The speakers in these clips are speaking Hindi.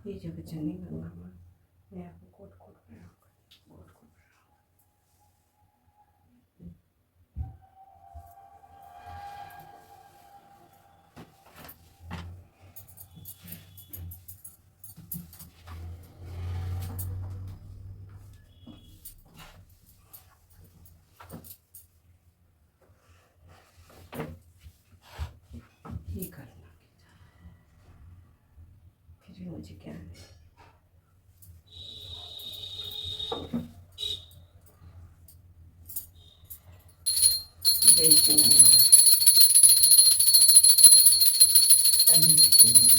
ये जगह चलनी गंगा माँ मैं आपको कोट कोट बनाऊंगा कोट कोट ये करना फिर भी मुझे क्या है जय श्री गंगा जय श्री गंगा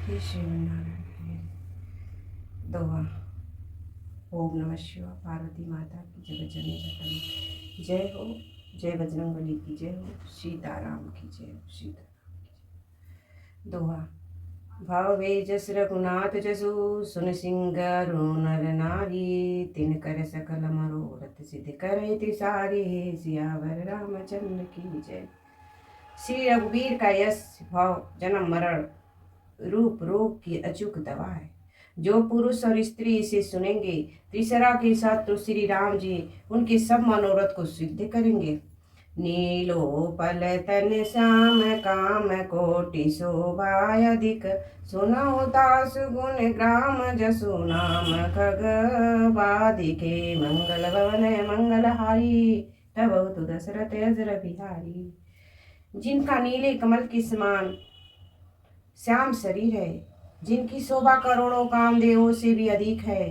हे श्रीमन्नारायण दोहा ओम नमः शिवाय पार्वती माता की जगत जननी जगत जय हो जय बजरंगबली की जय हो सीताराम की जय हो सीताराम की जय दोहा भावे जस रघुनाथ जसु सुन सिंगारो नर नारी तिन कर सकल मनोरथ सिद्ध करे तिसारी सियावर रामचंद्र की जय। श्री रघुवीर का यश भाव जन्म मरण रूप रोग की अचूक दवा है। जो पुरुष और स्त्री इसे सुनेंगे तीसरा के साथ तो श्री राम जी उनके सब मनोरथ को सिद्ध करेंगे। नीलो पल तन श्याम काम कोटि शोभा अधिक सुनो दास गुण ग्राम जसु नाम खग बाधिके मंगल भवन मंगलहारी तब तो दशरथ अजर बिहारी। जिनका नीले कमल के समान श्याम शरीर है, जिनकी शोभा करोड़ों कामदेवों से भी अधिक है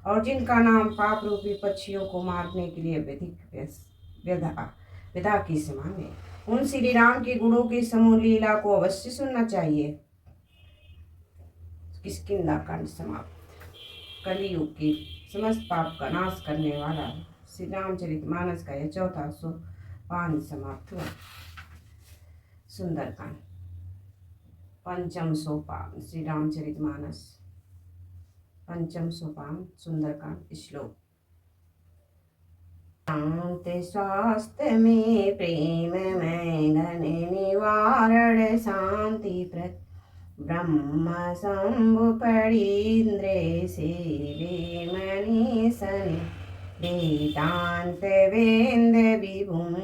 और जिनका नाम पाप रूपी पक्षियों को मारने के लिए विधा के समान है, उन श्री राम के गुणों के समूह लीला को अवश्य सुनना चाहिए। किष्किंधा कांड समाप्त। कलियुग के समस्त पाप का नाश करने वाला श्री रामचरितमानस का यह चौथा सोपान समाप्त हुआ। सुंदरकांड पंचम सोपान श्री रामचरितमानस पंचम सोपान सुंदरकांड श्लोक। शांति स्वास्थ्य में प्रेम में घन निवारण शांति प्रत ब्रह्म शंभु पड़ीन्द्रे से मणि सनि वेदांत वेद विभुम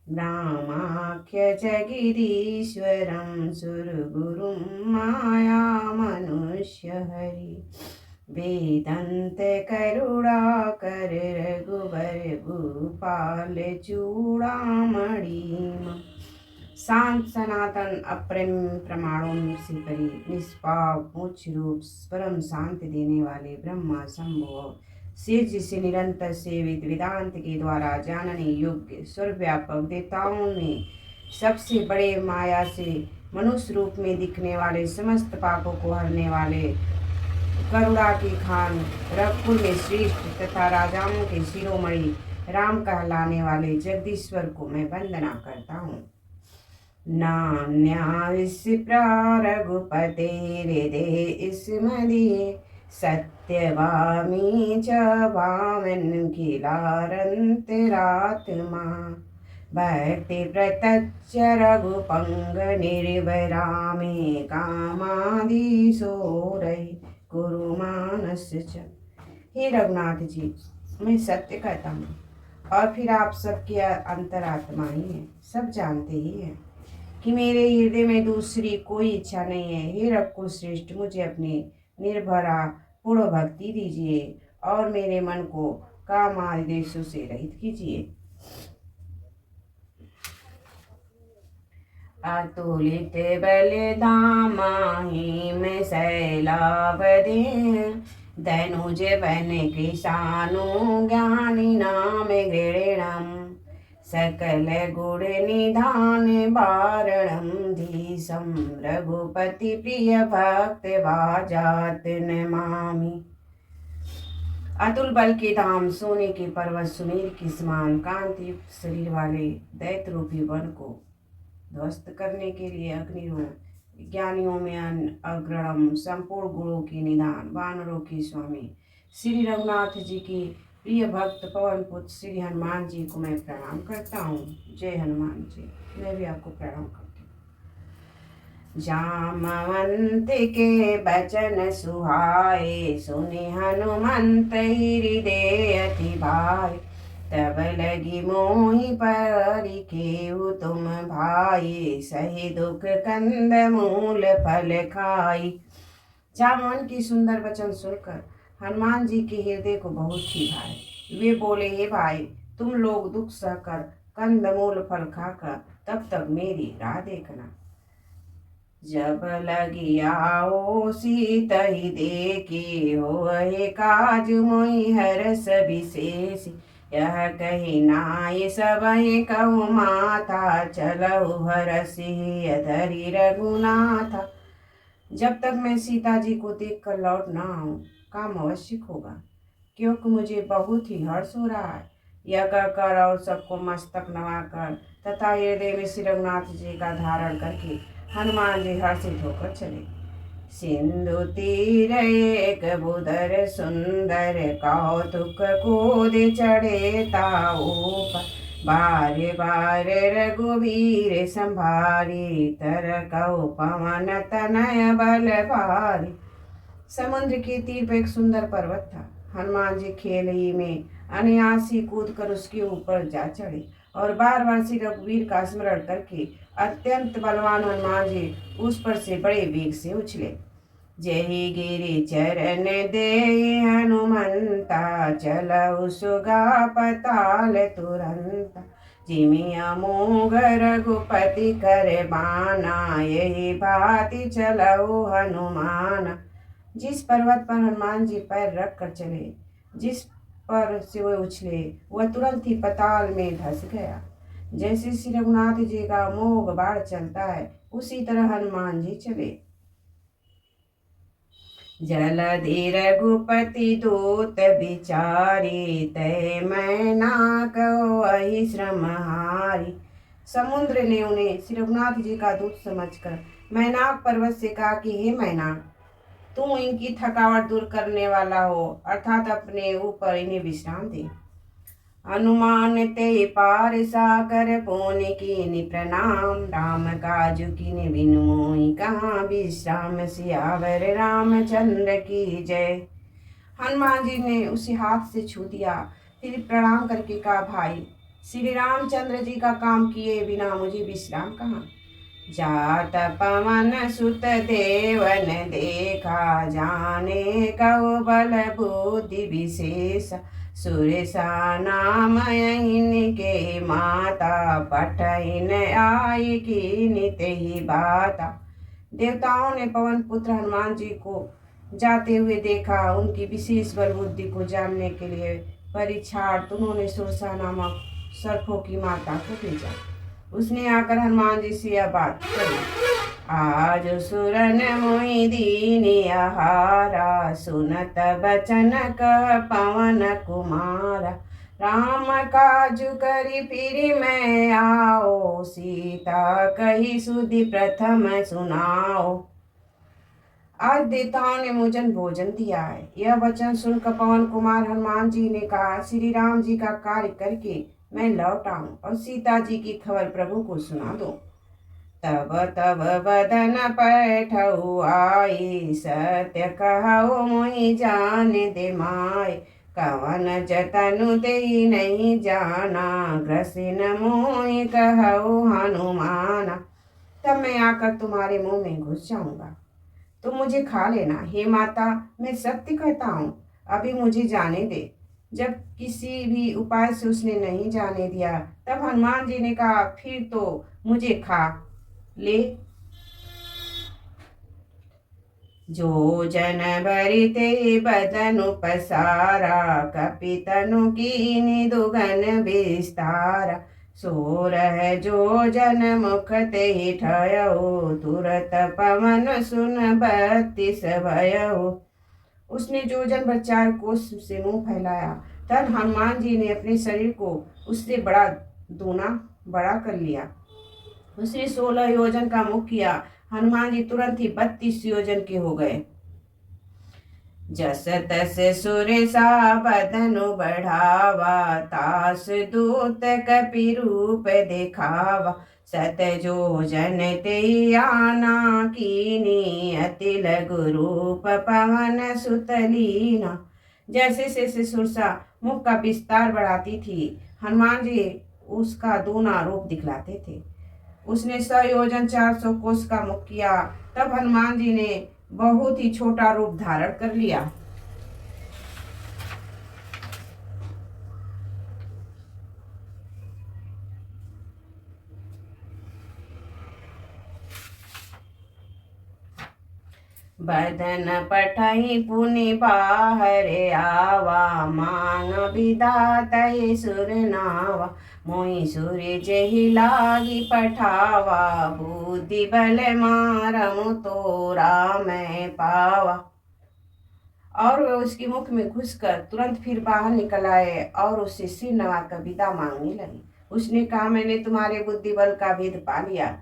ब्रह्माख्य जगदीश्वरं सुरगुरुं माया मनुष्य हरि वेदंत करुणाकर रघुबर भूपाल चूड़ामणि। शांत सनातन अप्रेम प्रमाणों से परी निष्पाप मोक्ष रूप परम शांति देने वाले ब्रह्मा शंभु शेष जिसे निरंतर सेवित वेदांत के द्वारा जानने योग्य सर्वव्यापक देवताओं में सबसे बड़े माया से मनुष्य रूप में दिखने वाले समस्त पापों को हरने वाले करुणा की खान रघुकुल में श्रेष्ठ तथा राजाओं के शिरोमणि राम कहलाने वाले जगदीश्वर को मैं वंदना करता हूँ। नान्या रघुपते हृदय स्मरिये सत्यवामी च वामन खिलारंतरात्मा भक्ति प्रत्यक्ष रघुपंग निर्भरामे कामादिशोरय गुरु मानस च। हे रघुनाथ जी, मैं सत्य कहता हूँ और फिर आप सबके अंतरात्मा ही हैं, सब जानते ही हैं कि मेरे हृदय में दूसरी कोई इच्छा नहीं है। हे रघुकुल श्रेष्ठ, मुझे अपनी निर्भरा पूर्ण भक्ति दीजिए और मेरे मन को काम आदि देशों से रहित कीजिए। अतुलित बल धामाहि में शैलावधि धनुज बन किसानु ज्ञानी नाम गृणम सकल गुण निधान वारणम धीशम रघुपति प्रिय भक्त वाजात नमामि। अतुल बल के धाम सोने के पर्वत सुमेर के समान कांति युक्त शरीर वाले दैत्य रूपी वन को ध्वस्त करने के लिए अग्निरूप ज्ञानियों में अग्रणम संपूर्ण गुणों के निदान वानरों के स्वामी श्री रघुनाथ जी की प्रिय भक्त पवन पुत्र श्री हनुमान जी को मैं प्रणाम करता हूँ। जय हनुमान जी। मैं भी आपको प्रणाम करती हूँ। जामवंत के बचन सुहाए, सुनि हनुमंत हृदय अति भाई। तब लगी मोहि परिखेहु तुम भाई, सही दुख कंद मूल फल खाई। जामवन की सुंदर वचन सुनकर हनुमान जी के हृदय को बहुत ही भाए। वे बोले, हे भाई, तुम लोग दुख सहकर कंदमूल फल खाकर तब तक मेरी राह देखना। जब लगी आओ सीतहि देखी, होए काज मोहि हरष विशेष। यह कही नाई सबहि कहु माता, चलहु हरषि अधरि रघुनाथा। जब तक मैं सीता जी को देखकर लौट ना आऊं, काम अवश्य होगा, क्योंकि मुझे बहुत ही हर्ष हो रहा है। यह कहकर और सबको मस्तक नवाकर तथा हृदय में श्री रघुनाथ जी का धारण करके हनुमान जी हर्षित होकर चले। सिंधु तीर एक बुधर सुंदर, कौतुक कूद चढ़े ताऊ पर। बारे बारे रघुवीर संभारी, तरकऊ पवन तनय बल भारी। समुद्र के तीर पर एक सुंदर पर्वत था। हनुमान जी खेल ही में अनायासी कूद कर उसके ऊपर जा चढ़े और बार बार श्री रघुवीर का स्मरण करके अत्यंत बलवान हनुमान जी उस पर से बड़े वेग से उछले। जय गिरि चरण दे हनुमंता, चलऊ सुगा पताल तुरंता। जिमि अमोघ रघुपति कर बाना, यही भांति चलऊ हनुमाना। जिस पर्वत पर हनुमान जी पैर रख कर चले, जिस पर से वह उछले, वह तुरंत ही पताल में धंस गया। जैसे श्री रघुनाथ जी का अमोघ बाण चलता है, उसी तरह हनुमान जी चले। जलधि रघुपति दूत बिचारी, तय मैना कहो अहि श्रम हारी। समुद्र ने उन्हें श्री रघुनाथ जी का दूत समझकर मैनाक पर्वत से कहा कि हे मैनाक, तू इनकी थकावट दूर करने वाला हो, अर्थात अपने ऊपर इन्हें विश्राम दे। हनुमान ते पार साकर पुनि कीनि प्रणाम, राम काजु कीनि बिनु मोहि कहाँ विश्राम। सियावर रामचंद्र की जय। हनुमान जी ने उसे हाथ से छू दिया, फिर प्रणाम करके कहा, भाई, श्री रामचंद्र जी का काम किए बिना मुझे विश्राम कहाँ। जात पवन सुत देवन देखा, जाने कहो बल बुद्धि विशेष। सुरसा नाम यहीं के माता, पठइन आई की नित ही बाता। देवताओं ने पवन पुत्र हनुमान जी को जाते हुए देखा। उनकी विशेष बल बुद्धि को जानने के लिए परीक्षार्थ उन्होंने सुरसा नामक सर्पों की माता को भेजा। उसने आकर हनुमान जी से यह बात कही, आज सुरन मोहि दीन आहारा, सुनत बचन कह पवन कुमारा। राम काजु करि फिर मैं आओ, सीता कही सुधि प्रथम सुनाओ। आज देवताओं ने मुझे भोजन दिया है। यह वचन सुनकर पवन कुमार हनुमान जी ने कहा, श्री राम जी का कार्य करके मैं लौट आऊं और सीता जी की खबर प्रभु को सुना दो। तब तब बदन पैठऊ आई, सत्य कहु मोहि जान दे माय। कवन जतनु देहि नहीं जाना, ग्रसिन मोहि कहु हनुमाना। तब मैं आकर तुम्हारे मुंह में घुस जाऊंगा, तुम मुझे खा लेना। हे माता, मैं सत्य कहता हूँ, अभी मुझे जाने दे। जब किसी भी उपाय से उसने नहीं जाने दिया, तब हनुमान जी ने कहा, फिर तो मुझे खा ले। जो जन भरिते बदनु पसारा, कपितनु कीनि दुगन विस्तारा। सो रह जो जन मुख ते ठयऊ, तुरत पवन सुन बत्तीस भयऊ। उसने जो जन भर 4 कोस से मुंह फैलाया, तब हनुमान जी ने अपने शरीर को उससे बड़ा दूना बड़ा कर लिया। उसने 16 योजन का मुख किया। हनुमान जी तुरंत ही 32 योजन के हो गए। जस तस सुर सा बदनु बढ़ावा, तास दूत कपि रूप दिखावा। सत जो जन ते आना कीनी, अति लघु रूप पवन सुत लीना। जैसे जैसे सुरसा मुख का विस्तार बढ़ाती थी, हनुमान जी उसका दूना रूप दिखलाते थे। उसने 100 योजन 400 कोस का मुख किया, तब हनुमान जी ने बहुत ही छोटा रूप धारण कर लिया। बदन पठई पुनि बाहर आवा, मांग विधातहि सुर नावा। मोहि सुर जेहि लागी पठावा, बुद्धि बल मारमु तोरा मैं पावा। और वह उसके मुख में घुसकर तुरंत फिर बाहर निकल आए और उससे सिर नवाकर विदा मांगने लगे। उसने कहा, मैंने तुम्हारे बुद्धि बल का भेद पा लिया,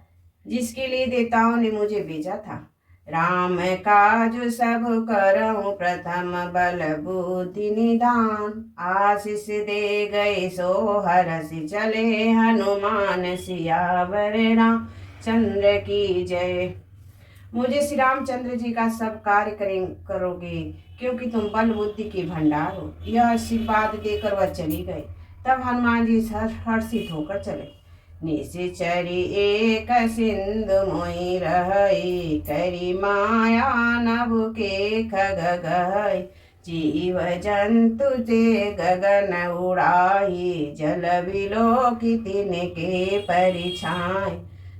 जिसके लिए देवताओं ने मुझे भेजा था। राम काज सब करऊं, प्रथम बल बुद्धि निधान। आशीष दे गए सो हरषि चले, हनुमान सियावर रामचंद्र की जय। मुझे श्री रामचंद्र जी का सब कार्य करोगे, क्योंकि तुम बल बुद्धि के भंडार हो। यह आशीर्वाद देकर वह चली गई। तब हनुमान जी हर्षित होकर चले। निश्चरी एक सिंधु मोहि रहई, करी माया नभ के खग गहई। जीव जंतु ते गगन उड़ाई, जल बिलो की तिनके परिछाई।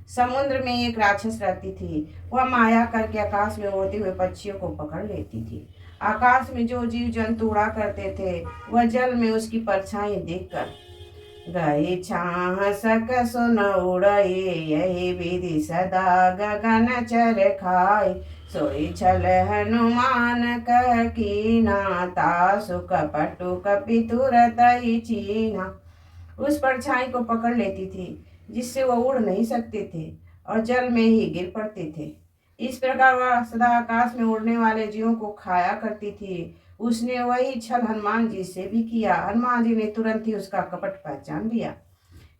समुद्र में एक राक्षस रहती थी। वह माया करके आकाश में उड़ते हुए पक्षियों को पकड़ लेती थी। आकाश में जो जीव जंतु उड़ा करते थे, वह जल में उसकी परछाई देखकर गई छाह सक सुन उड़ई। यही विधि सदा गगन चर खाई, सोई छल हनुमान कह कीना। तासु कपटु कपि तुरत ही चीना। उस परछाई को पकड़ लेती थी, जिससे वह उड़ नहीं सकते थे और जल में ही गिर पड़ते थे। इस प्रकार वह सदा आकाश में उड़ने वाले जीवों को खाया करती थी। उसने वही छल हनुमान जी से भी किया। हनुमान जी ने तुरंत ही उसका कपट पहचान लिया।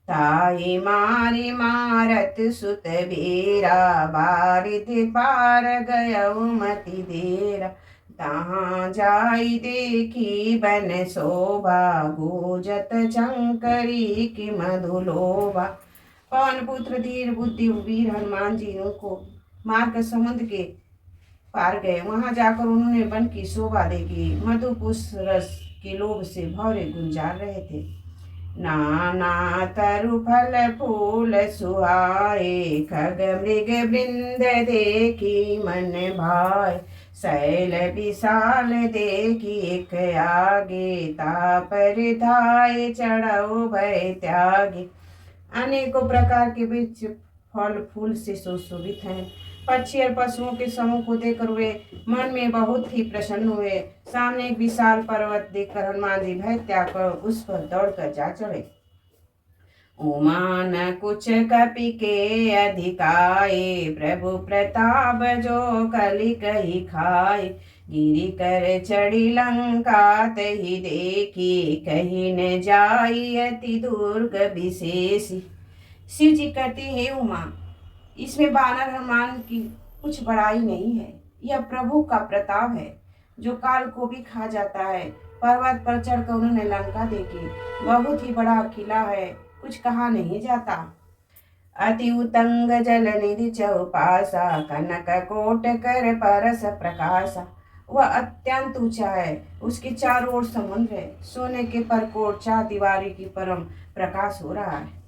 ताई मारी मारत सुत बीरा, बारिध पार गयउ मति देरा। तहाँ जाई देखी बन शोभा, गूंजत झंकरी की मधुलोभा। पवन पुत्र धीर बुद्धि वीर हनुमान जी को मारकर समुद्र के पार गए। वहां जाकर उन्होंने वन की शोभा देखी। मधुपुष्प रस के लोभ से भौरे गुंजार रहे थे। नाना तरु फल फूल सुहाए, खग मृग वृंद देखी मन भाए। शैल विशाल देखी एक आगे, तापर धाय चढ़ो भय त्यागे। अनेकों प्रकार के वृक्ष फल फूल से सुशोभित हैं। पक्षी और पशुओं के समूह को देखकर वे मन में बहुत ही प्रसन्न हुए। सामने एक विशाल पर्वत देखकर हनुमान जी भय त्याग कर उस पर दौड़कर जा चढ़े। उमान कुछ कपि के अधिकाए, प्रभु प्रताप जो कलि कही खाए। गिरि कर चढ़ी लंका तही देखी, कही न जाई अति दुर्ग विशेषी। शिव जी कहते हैं, उमा, इसमें वानर हनुमान की कुछ बड़ाई नहीं है। यह प्रभु का प्रताप है, जो काल को भी खा जाता है। पर्वत पर चढ़कर उन्होंने लंका देखी। बहुत ही बड़ा किला है, कुछ कहा नहीं जाता। अति उतंग जल निधि चौपासा, कनक कोट कर परस प्रकाशा। वह अत्यंत ऊंचा है, उसके चारों ओर समुद्र है। सोने के परकोट चार दीवारी की परम प्रकाश हो रहा है।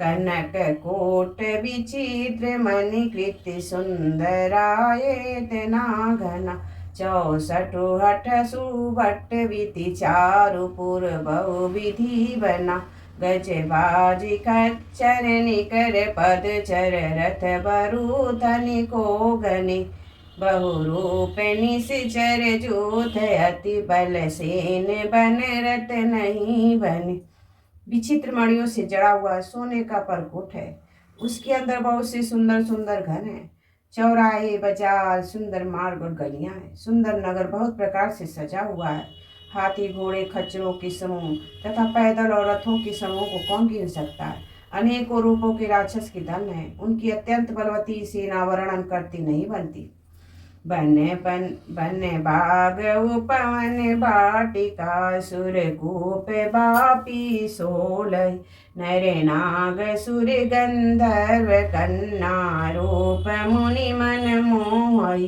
कनक कोट विचित्र मणिकृत सुंदराये, तना घना 64 हठ सुभट विधि, चारु पुर बहु विधि बना। गज बाजी खच्चर निकर पद चर, रथ बरु धनि को गनि। बहु रूप निश्चर जूथ, अति बल सेन बन रत नहीं बने। विचित्र मणियों से जड़ा हुआ सोने का परकोट है। उसके अंदर बहुत से सुंदर सुंदर घन हैं। चौराहे, बाजार, सुंदर मार्ग और गलियां हैं। सुंदर नगर बहुत प्रकार से सजा हुआ है। हाथी, घोड़े, खच्चरों के समूह तथा पैदल और रथों के समूह को कौन गिन सकता है। अनेकों रूपों के राक्षस के दल हैं। उनकी अत्यंत बलवती सेना वर्णन करती नहीं बनती। बन बाग उपवन बाटिका सुरकूप बापी सोलय नर नाग सुर गंधर्व कन्ना रूप मुनि मन मोहय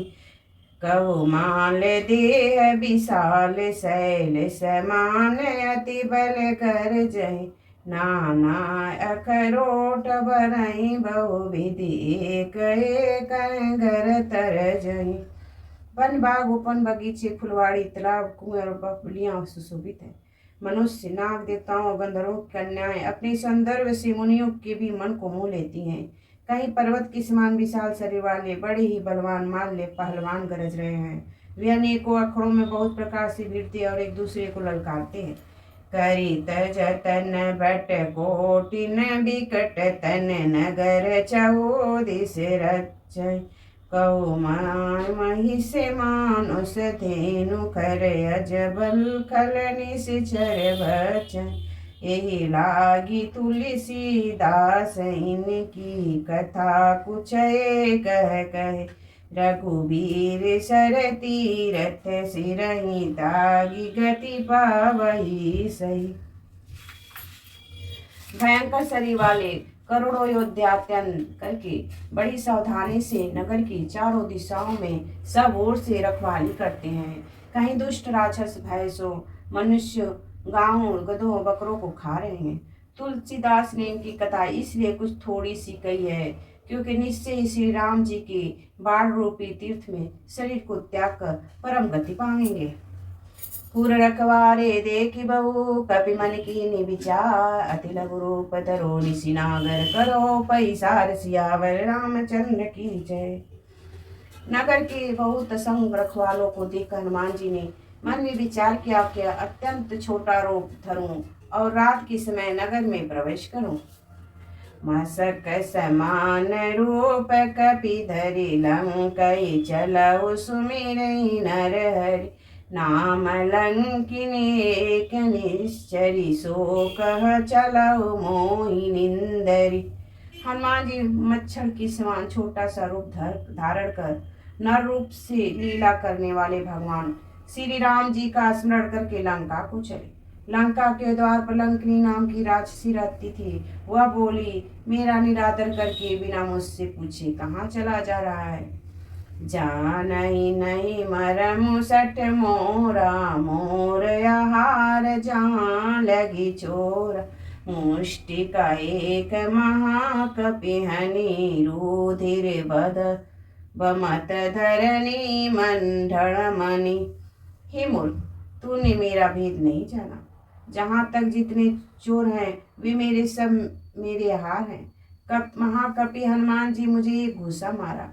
कौमाल देह विशाल शैल समान अति बल कर जय नाना अखरोट बनई बहुविधि एक एक घर तर जई। वन, बाग, उपवन, बगीचे, फुलवाड़ी, तालाब, कुएं और बबलियां सुशोभित है। मनुष्य, नाग, देवताओं और गंधर्वों की कन्याएं अपने सौंदर्य से मुनियों के भी मन को मोह लेती हैं। कहीं पर्वत के समान विशाल शरीर वाले बड़े ही बलवान माल्य पहलवान गरज रहे हैं। वे अनेकों अखाड़ों में बहुत प्रकार से भिड़ते और एक दूसरे को ललकारते हैं। करित जतन बट कोटिन बिकट तन नगर चहुदिस रचय कौमार महिष मानुष धेनु कर अजबल खल निश्चर बचन एहि लागी तुलसीदास इनकी कथा कुछ कह कहे रघुबीर सर तीरथ सिरहि तागी गति पावही सही। भयंकर शरीर वाले करोड़ों योद्धा अत्यंत करके बड़ी सावधानी से नगर की चारों दिशाओं में सब ओर से रखवाली करते हैं। कहीं दुष्ट राक्षस भैंसों, मनुष्य, गायों, गधों, बकरों को खा रहे हैं। तुलसीदास ने इनकी कथा इसलिए कुछ थोड़ी सी कही है क्योंकि निश्चय ही श्री राम जी के बाण रूपी तीर्थ में शरीर को त्याग कर परम गति पाएंगे। पुर रखवारे देखी बहु कपि मन की विचार अति लघु रूप धरो निशिनागर करो पैसार सियावर रामचंद्र की जय। नगर के बहुत असंग रखवालों को देख हनुमान जी ने मन में विचार किया कि अत्यंत छोटा रूप धरूं और रात के समय नगर में प्रवेश करूं। मसक समान रूप कपि धरि लंकई चलऊ सुमिरई नर हरि नाम लंकिनी एक निश्चरी सो कह चलऊ मोहि निंदरी। हनुमान जी मच्छर के समान छोटा सा रूप धारण कर नर रूप से लीला करने वाले भगवान श्री राम जी का स्मरण करके लंका को चले। लंका के द्वार पर लंकिनी नाम की राक्षसी रहती थी। वह बोली, मेरा निरादर करके बिना मुझसे पूछे कहाँ चला जा रहा है। जानई नहीं मरमु सठ मोरा मोर आहार जहाँ लगी चोर मुष्टि का एक महाकपिहनी रुधिर बद बमत धरणी मंडल मणि। हे मूर्ख, तूने मेरा भेद नहीं जाना। जहाँ तक जितने चोर हैं वे मेरे हार हैं। महाकपि हनुमान जी मुझे एक घूसा मारा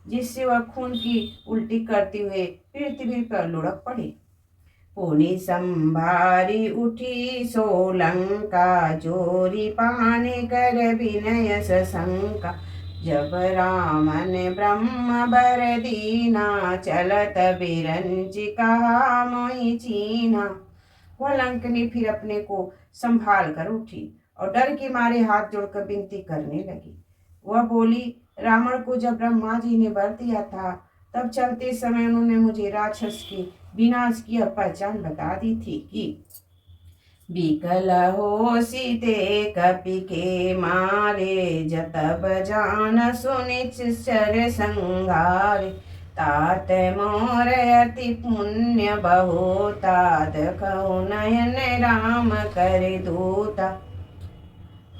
जिससे वह खून की उल्टी करते हुए पृथ्वी पर लुढ़क पड़े। पुनि संभारी उठी सोलंका जोरी पाने कर विनय सशंका जब रामन ब्रह्म बर दीना चलत बिरंचि कहा मोहि चीना। वह लंकनी फिर अपने को संभाल कर उठी और डर के मारे हाथ जोड़कर विनती करने लगी। वह बोली, रावण को जब ब्रह्मा जी ने वर दिया था तब चलते समय उन्होंने मुझे राक्षस के विनाश की पहचान बता दी थी कि बिकल हो सीते कपि के मारे जतब जान सुनिश्चर संहारे तात मोर अति पुण्य बहुता देखो नयन राम कर दूता।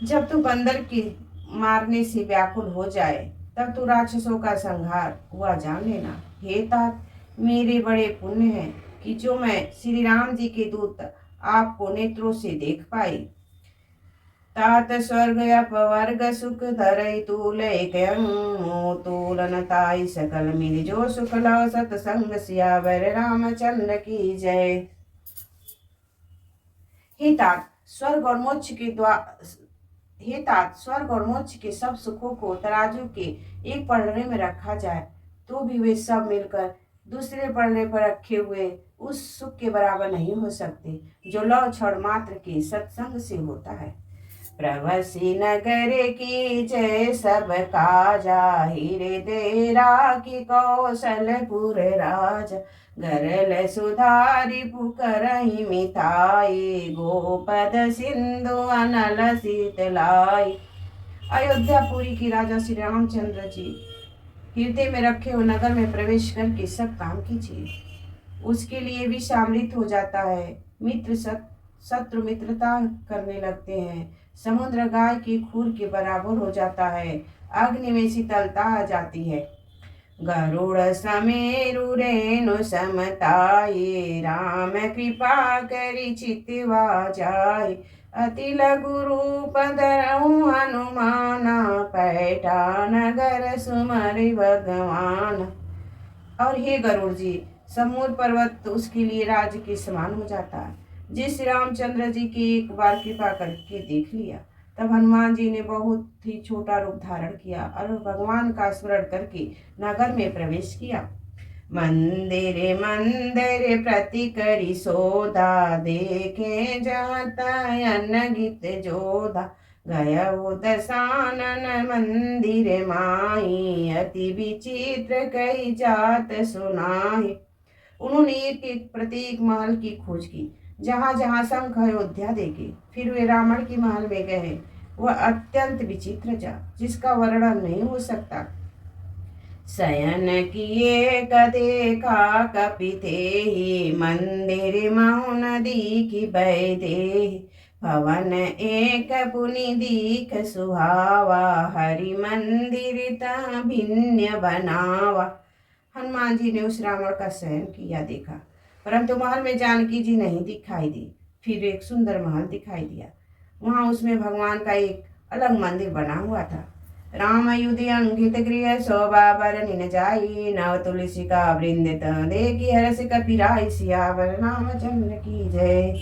जब तू बंदर की मारने से व्याकुल हो जाए तब तू राक्षसों का संहार हुआ जान लेना। हे तात, मेरे बड़े पुण्य हैं कि जो मैं श्री राम जी के दूत आपको नेत्रों से देख पाई। तात स्वर्ग अपवर्ग सुख धरई तूलय तूलन ताई सकल मिल जो सुख लव सतसंग सियावर रामचंद्र की जय। हे तात, स्वर्ग और मोक्ष के द्वार हे तात, स्वर्ग और मोक्ष के सब सुखों को तराजू के एक पलड़े में रखा जाए तो भी वे सब मिलकर दूसरे पलड़े पर रखे हुए उस सुख के बराबर नहीं हो सकते जो लव क्षण मात्र के सत्संग से होता है। प्रवसी नगर की जय सब काजा, हीरे तेरा की कौशलपुर राजा। गरल सुधारी पुकरहि मिताई, गोपद सिंधु अनल शीतलाई। अयोध्यापुरी की राजा श्री रामचंद्र जी हृदय में रखे हुए नगर में प्रवेश करके सब काम कीजिए। उसके लिए विष अमृत हो जाता है, मित्र शत्रु मित्रता करने लगते हैं, समुद्र गाय की खूर के बराबर हो जाता है, अग्नि में शीतलता आ जाती है। गरुड़ समेरु रेणु समताये, राम कृपा करि चितवा जाय। अति लघु रूप धरहु हनुमाना, पैठा नगर सुमरि भगवान। और हे गरुड़ जी, समूर पर्वत उसके लिए राज्य के समान हो जाता है। जिस रामचंद्र जी की एक बार कृपा करके देख लिया, तब हनुमान जी ने बहुत ही छोटा रूप धारण किया और भगवान का स्मरण करके नगर में प्रवेश किया। मंदिर मंदिर प्रति करी सोधा, देखे जाता अन्न गीत जोधा। गया वो दसानन मंदिर माही, अति विचित्र कई जात सुनाई। उन्होंने एक एक प्रत्येक महल की खोज की, जहाँ जहाँ शंख अयोध्या देखे। फिर वे रावण के महल में गए। वह अत्यंत विचित्र था, जिसका वर्णन नहीं हो सकता। शयन किए कदेखा कपिते, मंदिर मौन दीखि बैदे। भवन एक पुनि दीख सुहावा, हरि मंदिर ता भिन्न बनावा। हनुमान जी ने उस रावण का शयन किया देखा, परंतु महल में जानकी जी नहीं दिखाई दी। फिर एक सुंदर महल दिखाई दिया, वहां उसमें भगवान का एक अलग मंदिर बना हुआ था। राम युधि अंकित गृह शोभा बरनिन जाई, नव तुलसी का वृंदित देखी हर्ष कपिराई। सियावर रामचंद्र की जय।